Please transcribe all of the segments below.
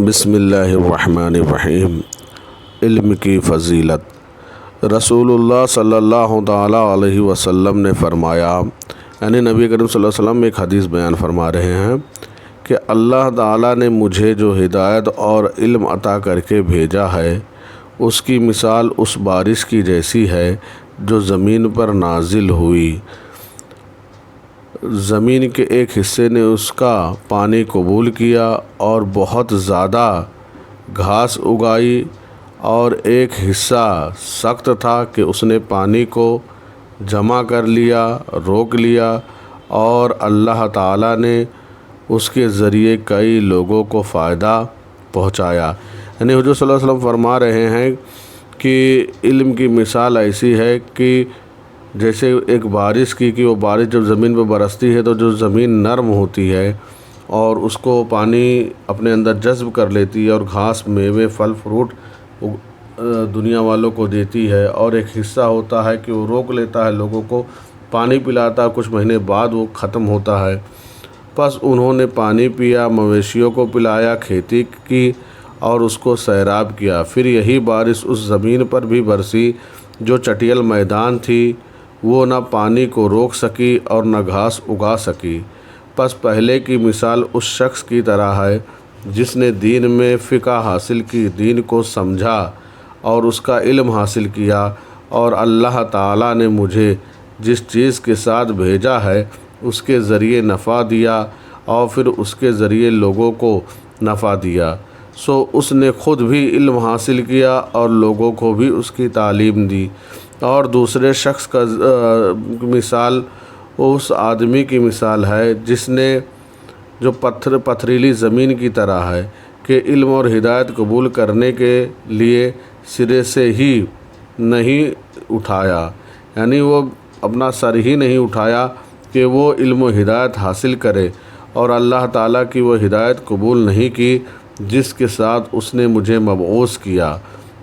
بسم اللہ الرحمن الرحیم۔ علم کی فضیلت۔ رسول اللہ صلی اللہ تعالیٰ علیہ وسلم نے فرمایا، یعنی نبی کریم صلی اللہ علیہ وسلم ایک حدیث بیان فرما رہے ہیں کہ اللہ تعالیٰ نے مجھے جو ہدایت اور علم عطا کر کے بھیجا ہے، اس کی مثال اس بارش کی جیسی ہے جو زمین پر نازل ہوئی۔ زمین کے ایک حصے نے اس کا پانی قبول کیا اور بہت زیادہ گھاس اگائی، اور ایک حصہ سخت تھا کہ اس نے پانی کو جمع کر لیا، روک لیا، اور اللہ تعالیٰ نے اس کے ذریعے کئی لوگوں کو فائدہ پہنچایا۔ یعنی حضور صلی اللہ علیہ وسلم فرما رہے ہیں کہ علم کی مثال ایسی ہے کہ جیسے ایک بارش کی، کہ وہ بارش جب زمین پہ برستی ہے تو جو زمین نرم ہوتی ہے اور اس کو پانی اپنے اندر جذب کر لیتی ہے، اور گھاس، میوے، پھل فروٹ دنیا والوں کو دیتی ہے، اور ایک حصہ ہوتا ہے کہ وہ روک لیتا ہے، لوگوں کو پانی پلاتا ہے، کچھ مہینے بعد وہ ختم ہوتا ہے۔ پس انہوں نے پانی پیا، مویشیوں کو پلایا، کھیتی کی اور اس کو سیراب کیا۔ پھر یہی بارش اس زمین پر بھی برسی جو چٹیل میدان تھی، وہ نہ پانی کو روک سکی اور نہ گھاس اگا سکی۔ پس پہلے کی مثال اس شخص کی طرح ہے جس نے دین میں فقہ حاصل کی، دین کو سمجھا اور اس کا علم حاصل کیا، اور اللہ تعالیٰ نے مجھے جس چیز کے ساتھ بھیجا ہے اس کے ذریعے نفع دیا، اور پھر اس کے ذریعے لوگوں کو نفع دیا۔ سو اس نے خود بھی علم حاصل کیا اور لوگوں کو بھی اس کی تعلیم دی۔ اور دوسرے شخص کا مثال اس آدمی کی مثال ہے جس نے جو پتھریلی زمین کی طرح ہے کہ علم اور ہدایت قبول کرنے کے لیے سرے سے ہی نہیں اٹھایا، یعنی وہ اپنا سر ہی نہیں اٹھایا کہ وہ علم و ہدایت حاصل کرے، اور اللہ تعالیٰ کی وہ ہدایت قبول نہیں کی جس کے ساتھ اس نے مجھے مبعوث کیا۔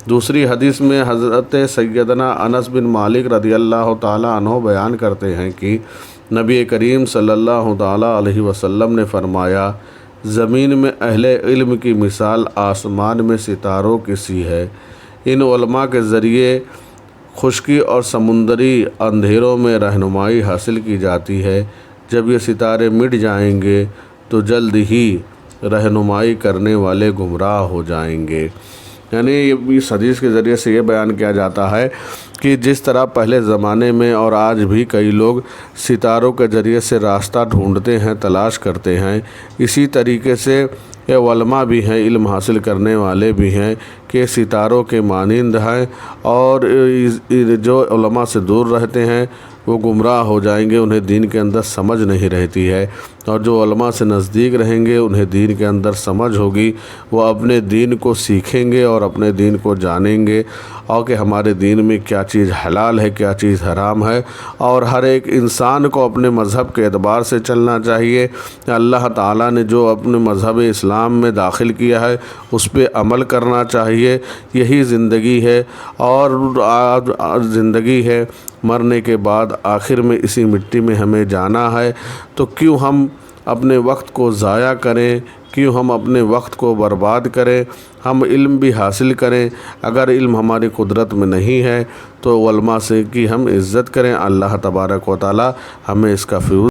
دوسری حدیث میں حضرت سیدنا انس بن مالک رضی اللہ تعالیٰ عنہ بیان کرتے ہیں کہ نبی کریم صلی اللہ تعالیٰ علیہ وسلم نے فرمایا، زمین میں اہل علم کی مثال آسمان میں ستاروں کی سی ہے۔ ان علماء کے ذریعے خشکی اور سمندری اندھیروں میں رہنمائی حاصل کی جاتی ہے۔ جب یہ ستارے مٹ جائیں گے تو جلد ہی رہنمائی کرنے والے گمراہ ہو جائیں گے۔ یعنی اس حدیث کے ذریعے سے یہ بیان کیا جاتا ہے کہ جس طرح پہلے زمانے میں اور آج بھی کئی لوگ ستاروں کے ذریعے سے راستہ ڈھونڈتے ہیں، تلاش کرتے ہیں، اسی طریقے سے یہ علماء بھی ہیں، علم حاصل کرنے والے بھی ہیں کہ ستاروں کے مانند ہیں، اور جو علماء سے دور رہتے ہیں وہ گمراہ ہو جائیں گے، انہیں دین کے اندر سمجھ نہیں رہتی ہے، اور جو علماء سے نزدیک رہیں گے انہیں دین کے اندر سمجھ ہوگی، وہ اپنے دین کو سیکھیں گے اور اپنے دین کو جانیں گے، اور کہ ہمارے دین میں کیا چیز حلال ہے، کیا چیز حرام ہے، اور ہر ایک انسان کو اپنے مذہب کے اعتبار سے چلنا چاہیے۔ اللہ تعالیٰ نے جو اپنے مذہب اسلام میں داخل کیا ہے اس پہ عمل کرنا چاہیے، یہی زندگی ہے، اور زندگی ہے، مرنے کے بعد آخر میں اسی مٹی میں ہمیں جانا ہے، تو کیوں ہم اپنے وقت کو ضائع کریں، کیوں ہم اپنے وقت کو برباد کریں؟ ہم علم بھی حاصل کریں، اگر علم ہماری قدرت میں نہیں ہے تو علماء سے کی ہم عزت کریں۔ اللہ تبارک و تعالی ہمیں اس کا فیض